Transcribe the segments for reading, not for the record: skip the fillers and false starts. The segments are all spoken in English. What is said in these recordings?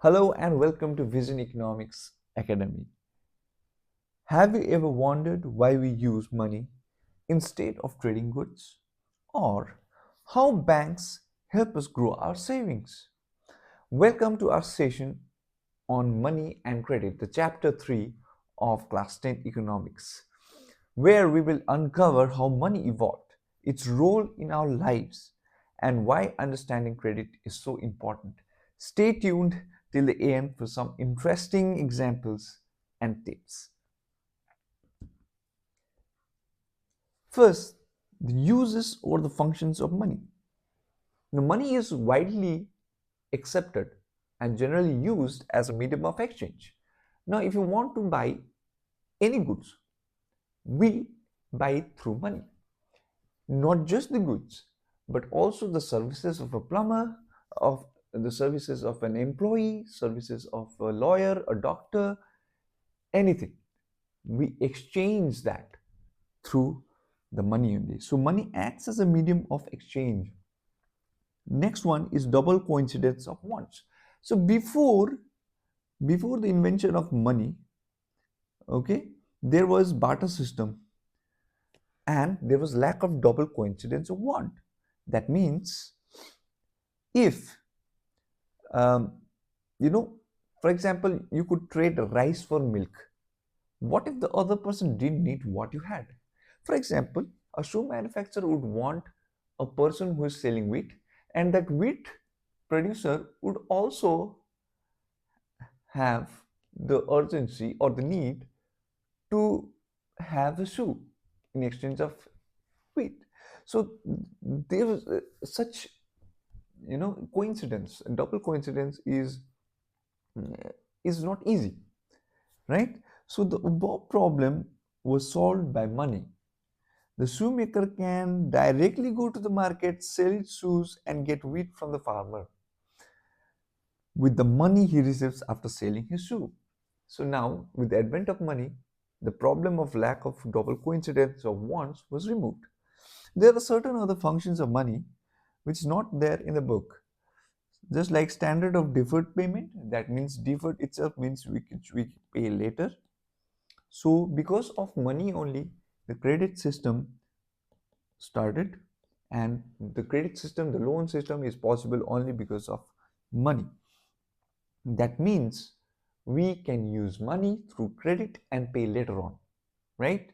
Hello and welcome to Vision Economics Academy. Have you ever wondered why we use money instead of trading goods? Or how banks help us grow our savings? Welcome to our session on money and credit, the chapter 3 of class 10 economics, where we will uncover how money evolved, its role in our lives, and why understanding credit is so important. Stay tuned till the end for some interesting examples and tips. First, the uses or the functions of money. Now, money is widely accepted and generally used as a medium of exchange. Now, if you want to buy any goods, we buy it through money. Not just the goods, but also the services of a plumber, of the services of an employee, services of a lawyer, a doctor, anything. We exchange that through the money only. So money acts as a medium of exchange. Next one is double coincidence of wants. So before the invention of money, okay, there was barter system and there was lack of double coincidence of want. That means if um, you know, for example, you could trade rice for milk. What if the other person didn't need what you had? For example, a shoe manufacturer would want a person who is selling wheat, and that wheat producer would also have the urgency or the need to have a shoe in exchange of wheat. So there is such coincidence. Double coincidence is not easy, right? So the above problem was solved by money. The shoemaker can directly go to the market, sell his shoes, and get wheat from the farmer with the money he receives after selling his shoe. So now, with the advent of money, the problem of lack of double coincidence of wants was removed. There are certain other functions of money which is not there in the book. Just like standard of deferred payment, that means deferred itself means we pay later. So because of money only, the credit system started, and the credit system, the loan system is possible only because of money. That means we can use money through credit and pay later on, right?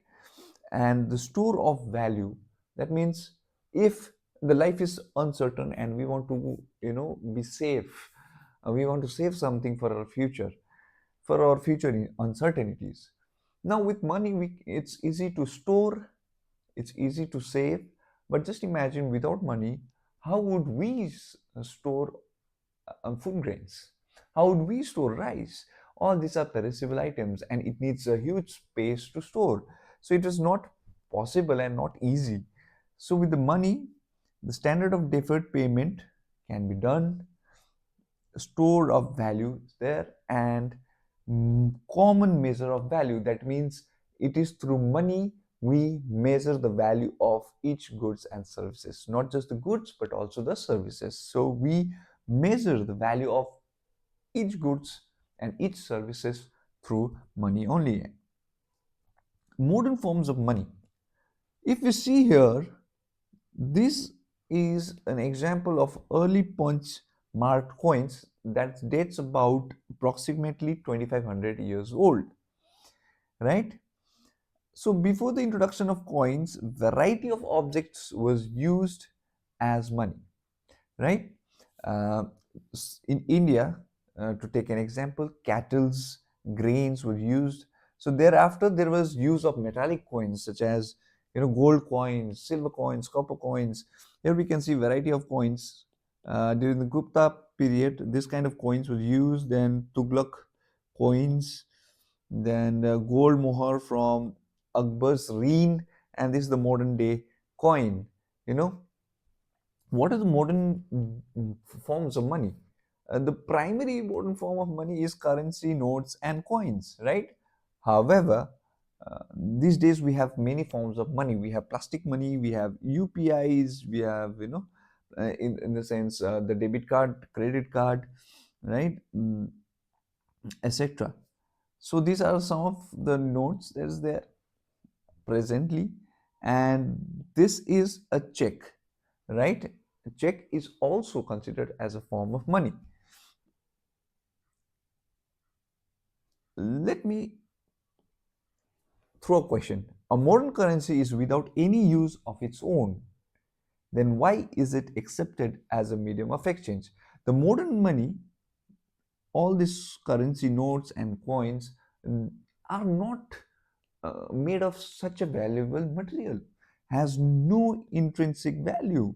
And the store of value, that means if the life is uncertain and we want to be safe, we want to save something for our future uncertainties. Now with money, it's easy to store, it's easy to save, but just imagine without money, how would we store food grains? How would we store rice? All these are perishable items and it needs a huge space to store. So it is not possible and not easy. So with the money, the standard of deferred payment can be done, store of value is there, and common measure of value. That means it is through money we measure the value of each goods and services, not just the goods but also the services. So we measure the value of each goods and each services through money only. Modern forms of money, if we see here, this is an example of early punch marked coins that dates about approximately 2500 years old, right? So before the introduction of coins, variety of objects was used as money, right? uh, in India, to take an example, cattle's grains were used. So thereafter there was use of metallic coins such as gold coins, silver coins, copper coins. Here we can see variety of coins. During the Gupta period, this kind of coins was used. Then Tughlaq coins, then gold mohar from Akbar's reign, and this is the modern day coin. You know, what are the modern forms of money? The primary modern form of money is currency, notes, and coins, right? However, these days we have many forms of money. We have plastic money, we have UPIs, we have, in the sense, the debit card, credit card. right? Etc. So these are some of the notes that is there presently, and this is a check, right? A check is also considered as a form of money. Let me throw a question. A modern currency is without any use of its own. Then why is it accepted as a medium of exchange? The modern money, all these currency notes and coins, are not made of such a valuable material, has no intrinsic value.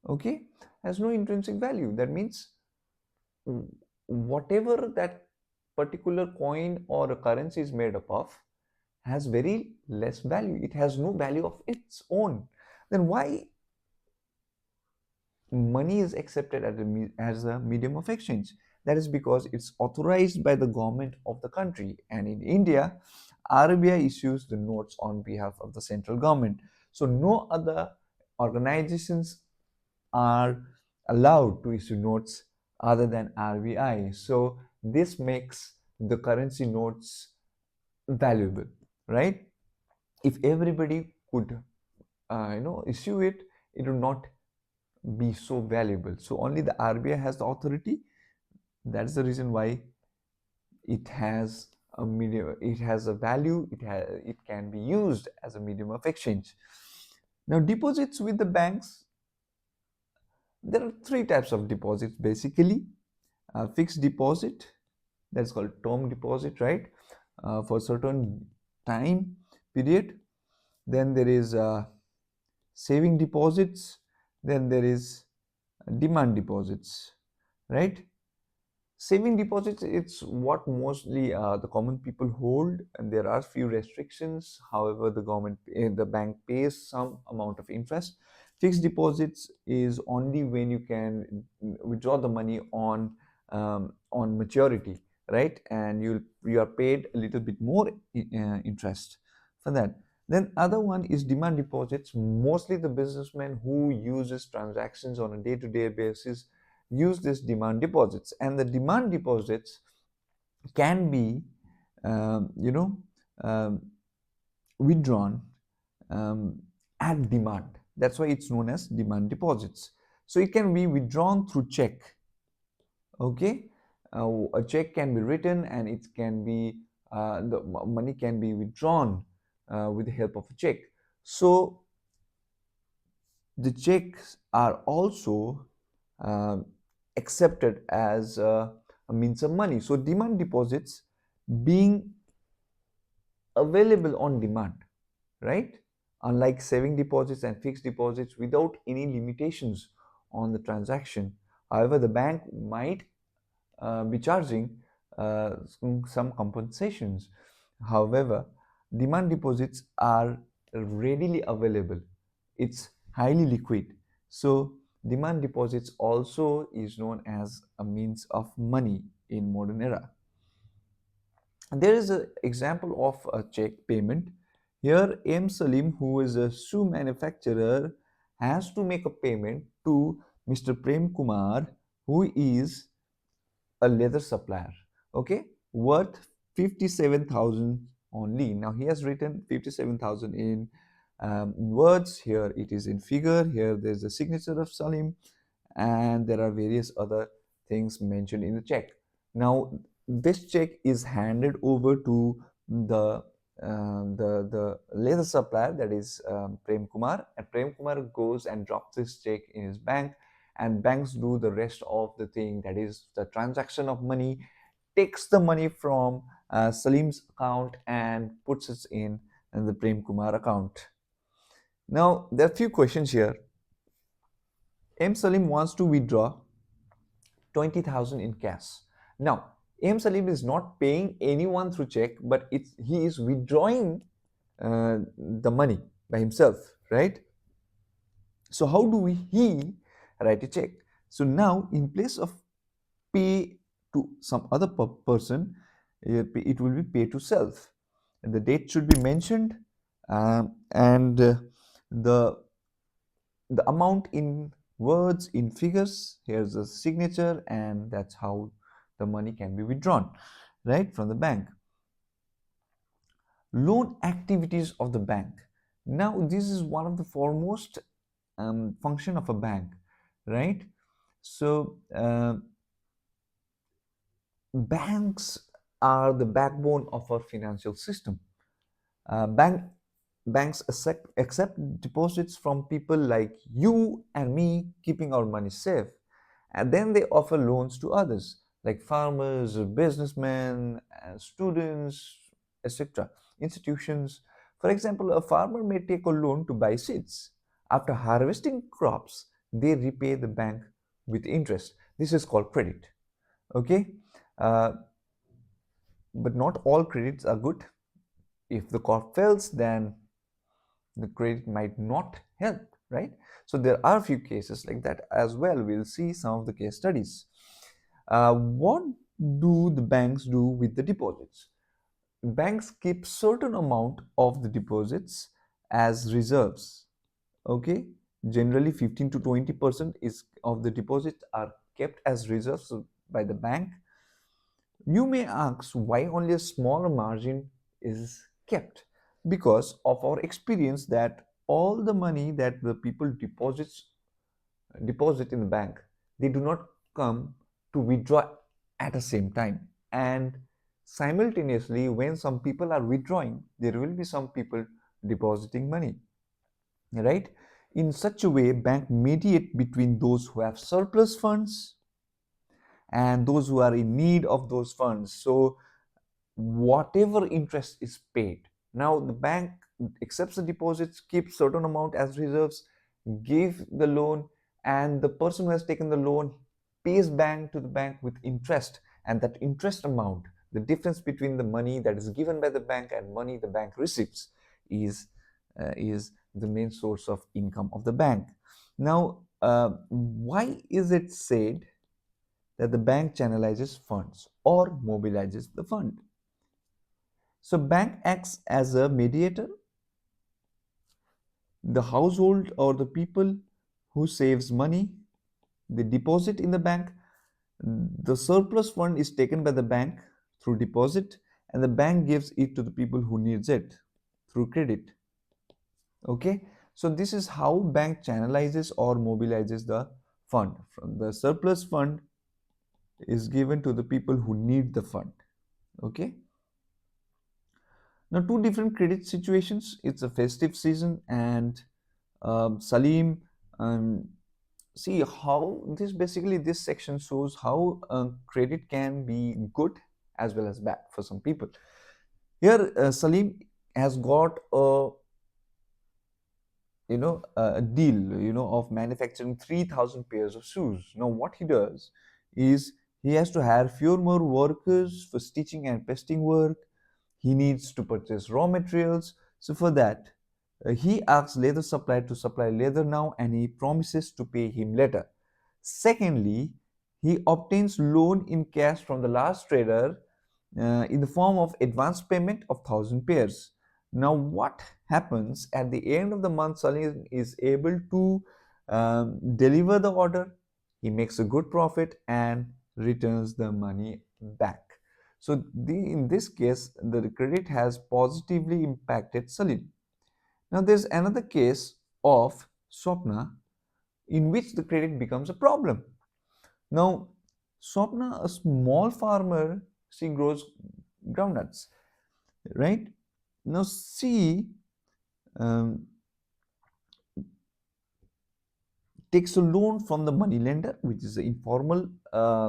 Okay, has no intrinsic value. That means whatever that particular coin or a currency is made up of has very less value. It has no value of its own. Then why money is accepted as a medium of exchange? That is because it's authorized by the government of the country. And in India, RBI issues the notes on behalf of the central government. So no other organizations are allowed to issue notes other than RBI. So this makes the currency notes valuable, right? If everybody could, issue it, it would not be so valuable. So only the RBI has the authority. That's the reason why it has a medium. It has a value. It can be used as a medium of exchange. Now, deposits with the banks. There are three types of deposits basically. Fixed deposit, that's called term deposit, right? For certain time period. Then there is saving deposits. Then there is demand deposits, right? Saving deposits, it's what mostly the common people hold, and there are few restrictions. However, the bank pays some amount of interest. Fixed deposits is only when you can withdraw the money on maturity, right? And you are paid a little bit more interest for that. Then other one is demand deposits. Mostly the businessman who uses transactions on a day-to-day basis use these demand deposits, and the demand deposits can be um, you know um, withdrawn um, at demand. That's why it's known as demand deposits. So it can be withdrawn through check. Okay, a check can be written, and it can be the money can be withdrawn with the help of a check. So the checks are also uh, accepted as a means of money. So demand deposits being available on demand, right? Unlike saving deposits and fixed deposits without any limitations on the transaction. However, the bank might be charging some compensations. However, demand deposits are readily available. It's highly liquid. So demand deposits also is known as a means of money in modern era. There is an example of a check payment. Here, M. Salim, who is a shoe manufacturer, has to make a payment to Mr. Prem Kumar, who is a leather supplier, okay, worth 57,000 only. Now he has written 57,000 in words. Here it is in figure. Here there's a signature of Salim, and there are various other things mentioned in the check. Now this check is handed over to the leather supplier, that is Prem Kumar, and Prem Kumar goes and drops this check in his bank, and banks do the rest of the thing, that is the transaction of money, takes the money from Salim's account and puts it in the Prem Kumar account. Now there are few questions here. M. Salim wants to withdraw 20,000 in cash. Now, M. Salim is not paying anyone through check, but he is withdrawing the money by himself, right? So how do he write a check? So now, in place of pay to some other person, it will be pay to self. And the date should be mentioned, and the amount in words in figures. Here's the signature, and that's how the money can be withdrawn, right, from the bank. Loan activities of the bank. Now, this is one of the foremost function of a bank, right? So, banks are the backbone of our financial system. Banks accept deposits from people like you and me, keeping our money safe, and then they offer loans to others like farmers, businessmen, students, etc. Institutions. For example, a farmer may take a loan to buy seeds. After harvesting crops, they repay the bank with interest. This is called credit. Okay, uh, but not all credits are good. If the crop fails, then the credit might not help, right? So there are a few cases like that as well. We'll see some of the case studies. What do the banks do with the deposits? Banks keep certain amount of the deposits as reserves. Okay, generally 15 to 20% is of the deposits are kept as reserves by the bank. You may ask why only a small margin is kept. Because of our experience that all the money that the people deposit in the bank, they do not come to withdraw at the same time. And simultaneously, when some people are withdrawing, there will be some people depositing money, right? In such a way, bank mediate between those who have surplus funds and those who are in need of those funds. So whatever interest is paid, now the bank accepts the deposits, keeps certain amount as reserves, give the loan, and the person who has taken the loan pays bank to the bank with interest, and that interest amount, the difference between the money that is given by the bank and money the bank receives, is the main source of income of the bank. Now, why is it said that the bank channelizes funds or mobilizes the fund? So bank acts as a mediator. The household or the people who saves money, they deposit in the bank. The surplus fund is taken by the bank through deposit, and the bank gives it to the people who needs it through credit. Okay, so this is how bank channelizes or mobilizes the fund. From the surplus fund is given to the people who need the fund. Okay. Now, two different credit situations. It's a festive season, and Salim, see how this basically this section shows how credit can be good as well as bad for some people. Here, Salim has got a deal of manufacturing 3,000 pairs of shoes. Now, what he does is he has to hire fewer more workers for stitching and pasting work. He needs to purchase raw materials. So for that, he asks leather supplier to supply leather now, and he promises to pay him later. Secondly, he obtains loan in cash from the last trader in the form of advance payment of 1,000 pairs. Now, what happens at the end of the month? Salim is able to deliver the order. He makes a good profit and returns the money back. So, in this case, the credit has positively impacted Salim. Now, there's another case of Swapna in which the credit becomes a problem. Now, Swapna, a small farmer, she grows groundnuts, right? Now, she um, takes a loan from the money lender, which is an informal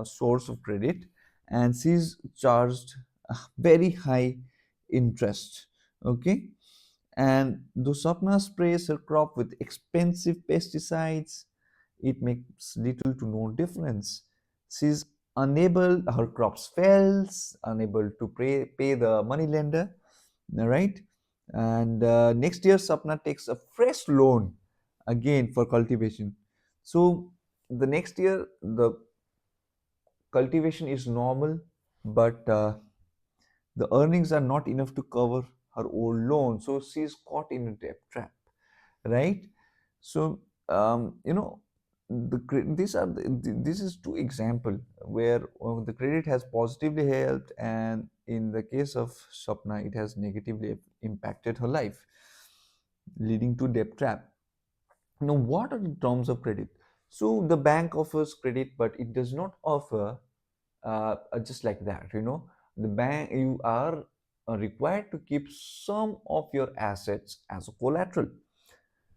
source of credit, and she's charged a very high interest. Okay, and though Sapna sprays her crop with expensive pesticides, it makes little to no difference. She's unable, her crops fails, unable to pay the money lender, right? And next year, Sapna takes a fresh loan again for cultivation. So the next year, the cultivation is normal, but the earnings are not enough to cover her old loan. So she's caught in a debt trap, right? So, you know, this is two example where the credit has positively helped, and in the case of Swapna it has negatively impacted her life, leading to debt trap. Now, what are the terms of credit? So the bank offers credit, but it does not offer just like that. The bank, you are required to keep some of your assets as a collateral.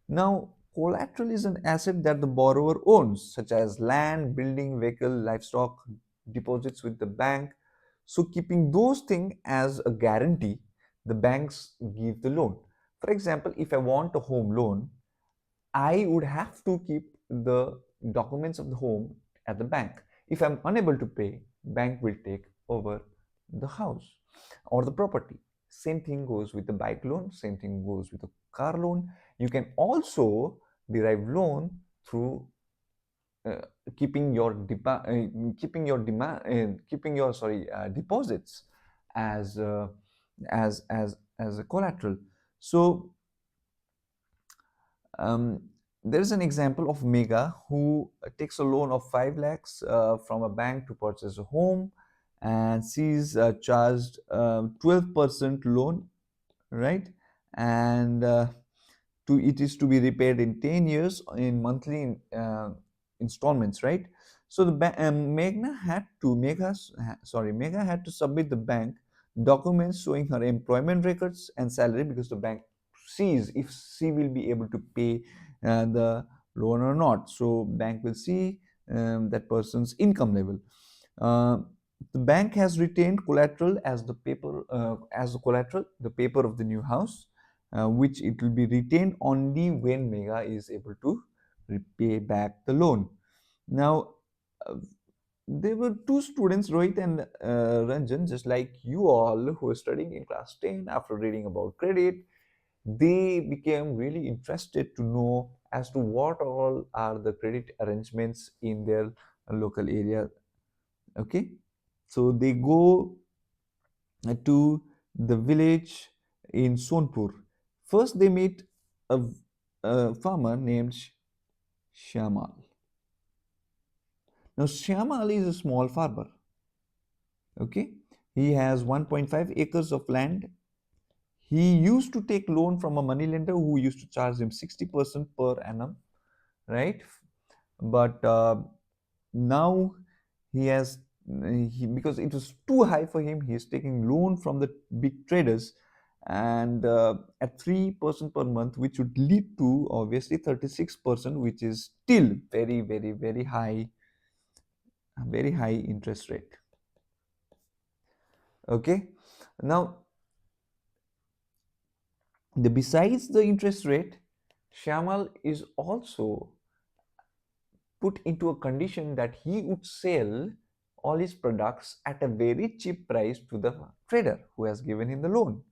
Now, collateral is an asset that the borrower owns, such as land, building, vehicle, livestock, deposits with the bank. So, keeping those things as a guarantee, the banks give the loan. For example, if I want a home loan, I would have to keep the documents of the home at the bank. If I'm unable to pay, bank will take over the house or the property. Same thing goes with the bike loan, same thing goes with the car loan. You can also derive loan through uh, keeping your deposits as as a collateral. So um, there is an example of Mega who takes a loan of 5 lakhs from a bank to purchase a home, and she's charged 12% loan, right? And it is to be repaid in 10 years in monthly installments, right? So Mega had to submit the bank documents showing her employment records and salary, because the bank sees if she will be able to pay the loan or not. So bank will see that person's income level. uh, the bank has retained collateral as the collateral, the paper of the new house, which it will be retained only when Mega is able to repay back the loan. Now, uh, there were two students, Rohit and Ranjan, just like you all, who were studying in class 10. After reading about credit, they became really interested to know as to what all are the credit arrangements in their local area. Okay, so they go to the village in Sonpur. First, they meet a, a farmer named Shyamal. Now, Shyamal is a small farmer. Okay, he has 1.5 acres of land. He used to take loan from a moneylender who used to charge him 60% per annum, right? But now he has because it was too high for him, he is taking loan from the big traders, and at 3% per month, which would lead to obviously 36%, which is still very high interest rate. Okay, now besides the interest rate, Shamal is also put into a condition that he would sell all his products at a very cheap price to the trader who has given him the loan.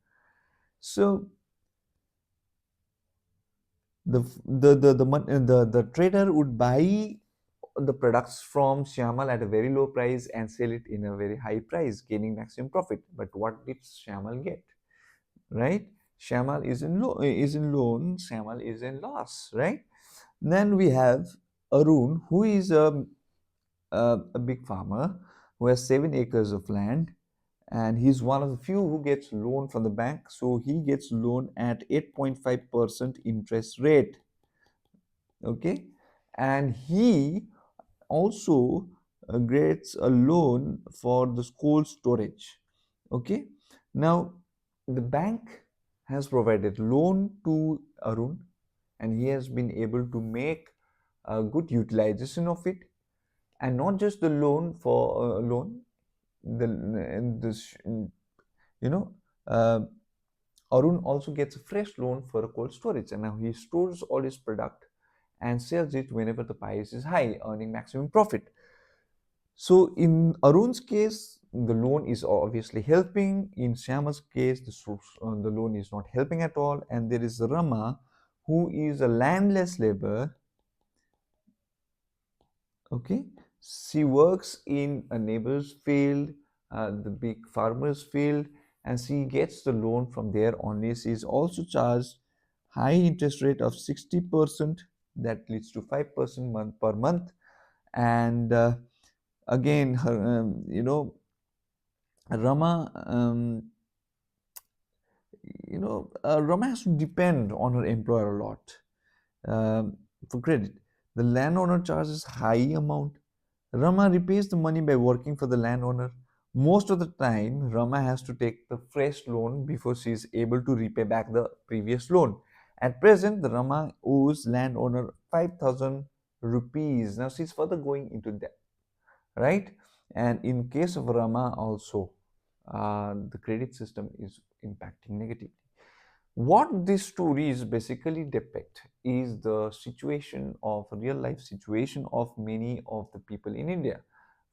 So the trader would buy the products from Shyamal at a very low price and sell it in a very high price, gaining maximum profit. But what did Shyamal get? Right? Shyamal is in loan. Shyamal is in loss. Right? Then we have Arun, who is a big farmer who has 7 acres of land, and he's one of the few who gets loan from the bank. So he gets loan at 8.5% interest rate. Okay, and he also gets a loan for the school storage. Okay, now the bank has provided loan to Arun, and he has been able to make a good utilization of it, and not just the loan for loan, the this you know uh, Arun also gets a fresh loan for a cold storage, and now he stores all his product and sells it whenever the price is high, earning maximum profit. So in Arun's case, the loan is obviously helping. In Shyama's case, the loan is not helping at all. And there is Rama, who is a landless laborer. Okay, she works in a neighbor's field, the big farmer's field, and she gets the loan from there only. She is also charged high interest rate of 60%, that leads to 5% month per month. And again, Rama, Rama has to depend on her employer a lot for credit. The landowner charges high amount. Rama repays the money by working for the landowner. Most of the time, Rama has to take the fresh loan before she is able to repay back the previous loan. At present, the Rama owes landowner 5,000 rupees. Now she's further going into debt, right? And in case of Rama also, the credit system is impacting negatively. What these stories basically depict is the situation of real life situation of many of the people in India.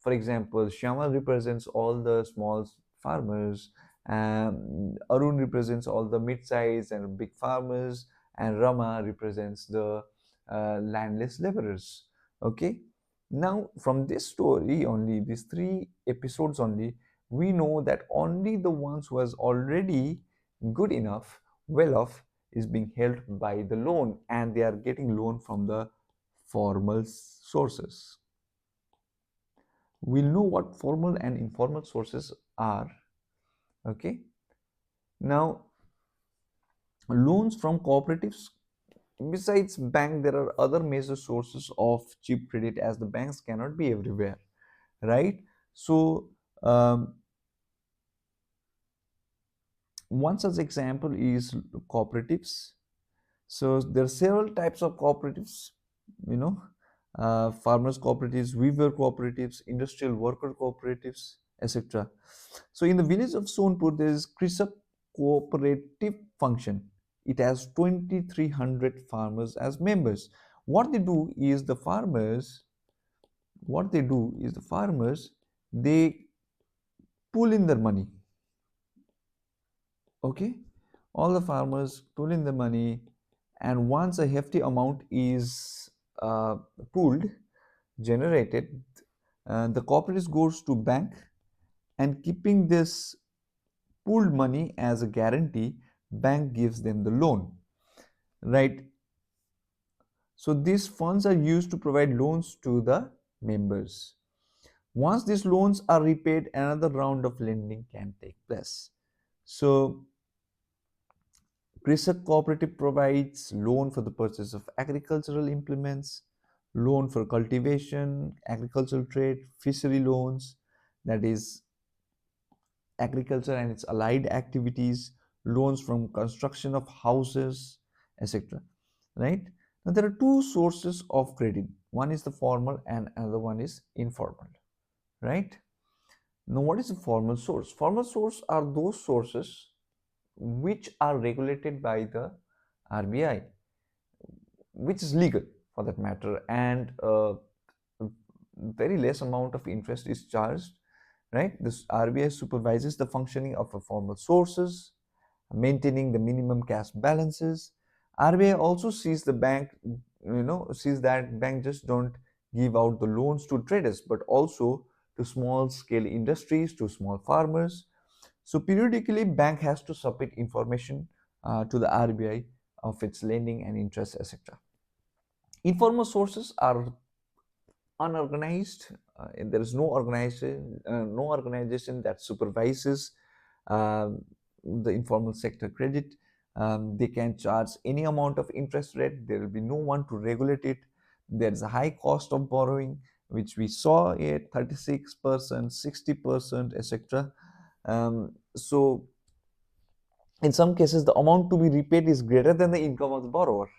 For example, Shyamal represents all the small farmers, Arun represents all the mid-sized and big farmers, and Rama represents the landless laborers. Okay, now from this story only, these three episodes only, we know that only the ones who was already good enough, well off, is being held by the loan, and they are getting loan from the formal sources. We'll know what formal and informal sources are. Okay, now loans from cooperatives. Besides bank, there are other major sources of cheap credit, as the banks cannot be everywhere, right? So one such example is cooperatives. So there are several types of cooperatives, you know, farmers cooperatives, weaver cooperatives, industrial worker cooperatives, etc. So in the village of Sonpur, there is Krisak cooperative function. It has 2,300 farmers as members. What they do is the farmers, they pull in their money. Okay, all the farmers pull in the money, and once a hefty amount is pooled, generated, the cooperative goes to bank, and keeping this pooled money as a guarantee, bank gives them the loan, right? So these funds are used to provide loans to the members. Once these loans are repaid, another round of lending can take place. So Krisak Cooperative provides loan for the purchase of agricultural implements, loan for cultivation, agricultural trade, fishery loans, that is agriculture and its allied activities, loans from construction of houses, etc. Right? Now there are two sources of credit. One is the formal and another one is informal. Right? Now what is a formal source? Formal source are those sources which are regulated by the RBI, which is legal for that matter, and very less amount of interest is charged, right? This RBI supervises the functioning of a formal sources, maintaining the minimum cash balances. RBI also sees the bank, sees that bank just don't give out the loans to traders, but also to small scale industries, to small farmers. So periodically, bank has to submit information to the RBI of its lending and interest, etc. Informal sources are unorganized. There is no organization that supervises um, the informal sector credit. They can charge any amount of interest rate. There will be no one to regulate it. There is a high cost of borrowing, which we saw at 36%, 60%, etc. So in some cases, the amount to be repaid is greater than the income of the borrower.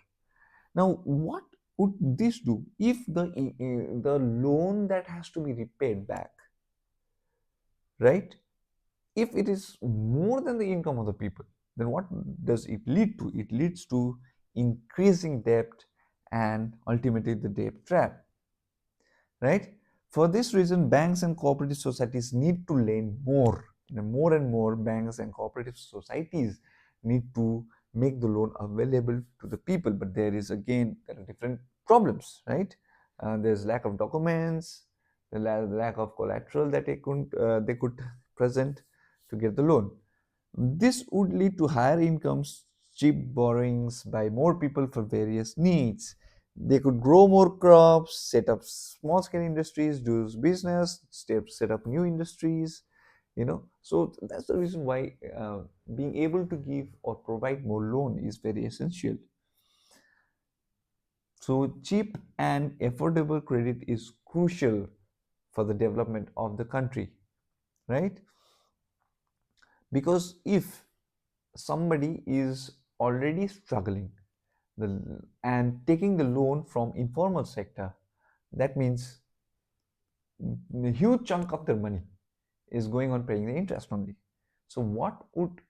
Now, what would this do if the loan that has to be repaid back, right? If it is more than the income of the people, then what does it lead to? It leads to increasing debt and ultimately the debt trap, right? For this reason, banks and cooperative societies need to lend more. More and more banks and cooperative societies need to make the loan available to the people. But there are different problems, right? There's lack of documents, the lack of collateral that they could present to get the loan. This would lead to higher incomes, cheap borrowings by more people for various needs. They could grow more crops, set up small scale industries, do business, set up new industries, so that's the reason why being able to give or provide more loan is very essential. So cheap and affordable credit is crucial for the development of the country, right? Because if somebody is already struggling and taking the loan from informal sector, that means a huge chunk of their money is going on paying the interest only. So what would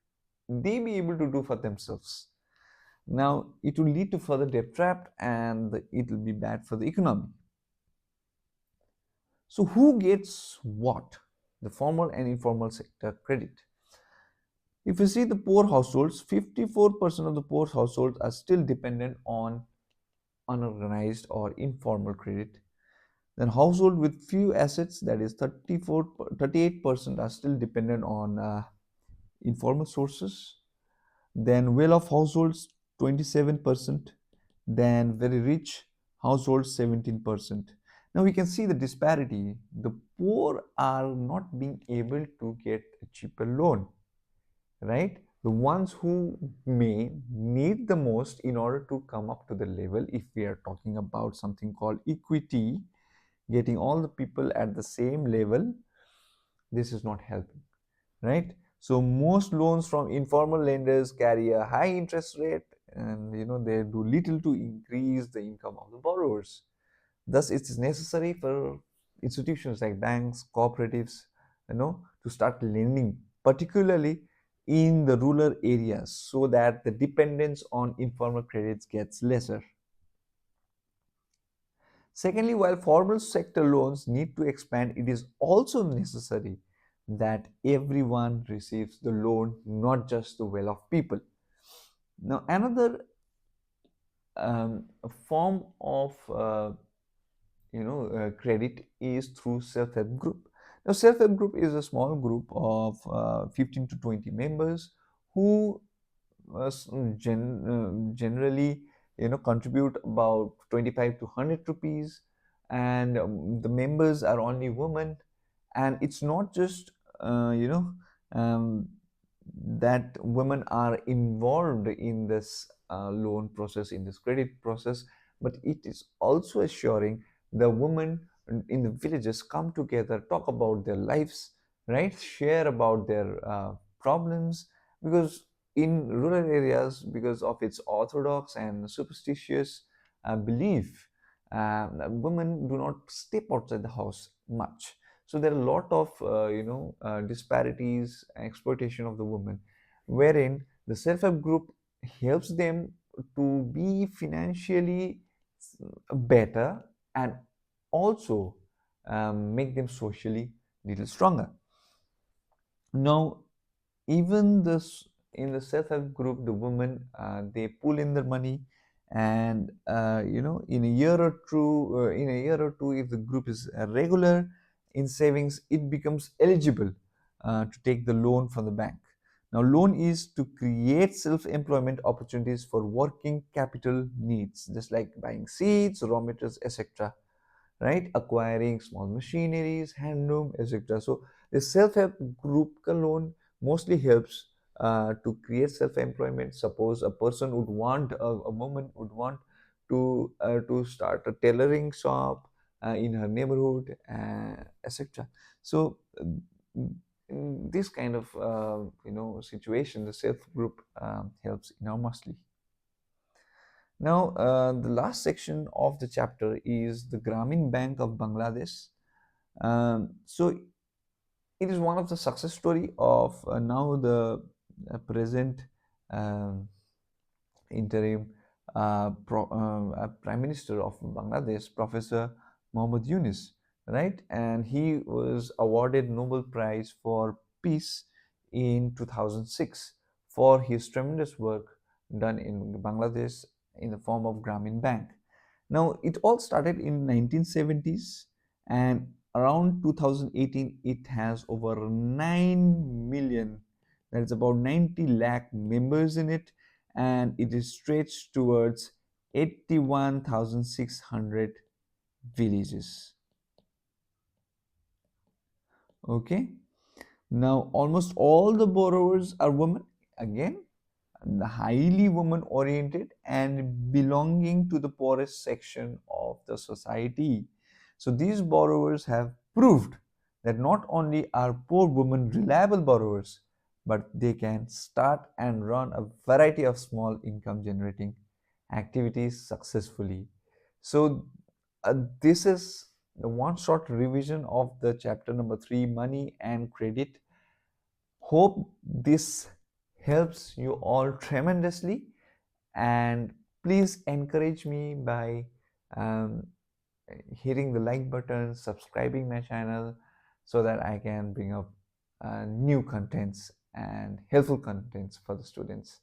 they be able to do for themselves? Now it will lead to further debt trap and it will be bad for the economy. So who gets what? The formal and informal sector credit. If you see the poor households, 54% of the poor households are still dependent on unorganized or informal credit. Then household with few assets, that is 38% are still dependent on informal sources. Then well-off households, 27%. Then very rich households, 17%. Now we can see the disparity. The poor are not being able to get a cheaper loan, right? The ones who may need the most in order to come up to the level, if we are talking about something called equity, getting all the people at the same level, this is not helping, right? So most loans from informal lenders carry a high interest rate, and they do little to increase the income of the borrowers. Thus it is necessary for institutions like banks, cooperatives, to start lending, particularly in the rural areas, so that the dependence on informal credits gets lesser. Secondly, while formal sector loans need to expand, it is also necessary that everyone receives the loan, not just the well-off people. Now, another form of credit is through self-help group. Now, self-help group is a small group of 15 to 20 members who generally contribute about 25 to 100 rupees, and the members are only women. And it's not just um, that women are involved in this loan process, in this credit process, but it is also assuring the women in the villages come together, talk about their lives, right, share about their problems. Because in rural areas, because of its orthodox and superstitious belief, women do not step outside the house much. So there are a lot of disparities, exploitation of the women, wherein the self-help group helps them to be financially better, and also make them socially little stronger. Now, even this in the self-help group, the women, they pull in their money, and in a year or two, if the group is regular in savings, it becomes eligible to take the loan from the bank. Now, loan is to create self-employment opportunities for working capital needs, just like buying seeds, raw materials, etc., right? Acquiring small machineries, handloom, etc. So the self-help group loan mostly helps to create self-employment. Suppose a person would want, a woman would want to start a tailoring shop in her neighborhood, etc. So in this kind of situation, the self group helps enormously. Now, the last section of the chapter is the Grameen Bank of Bangladesh. So it is one of the success story of now the present um, interim Prime Minister of Bangladesh, Professor Mohammad Yunus, right? And he was awarded Nobel Prize for Peace in 2006 for his tremendous work done in Bangladesh in the form of Grameen Bank. Now, it all started in 1970s, and around 2018, it has over 9 million, that is about 90 lakh members in it, and it is stretched towards 81,600 villages. Okay. Now, almost all the borrowers are women. Again, highly woman oriented and belonging to the poorest section of the society. So these borrowers have proved that not only are poor women reliable borrowers, but they can start and run a variety of small income generating activities successfully. So this is the one short revision of the chapter number 3, money and credit. Hope this helps you all tremendously, and please encourage me by um, hitting the like button, subscribing my channel, so that I can bring up new contents and helpful contents for the students.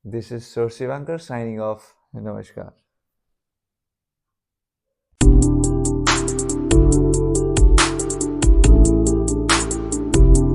This is Sir Sivankar signing off. Namaskar.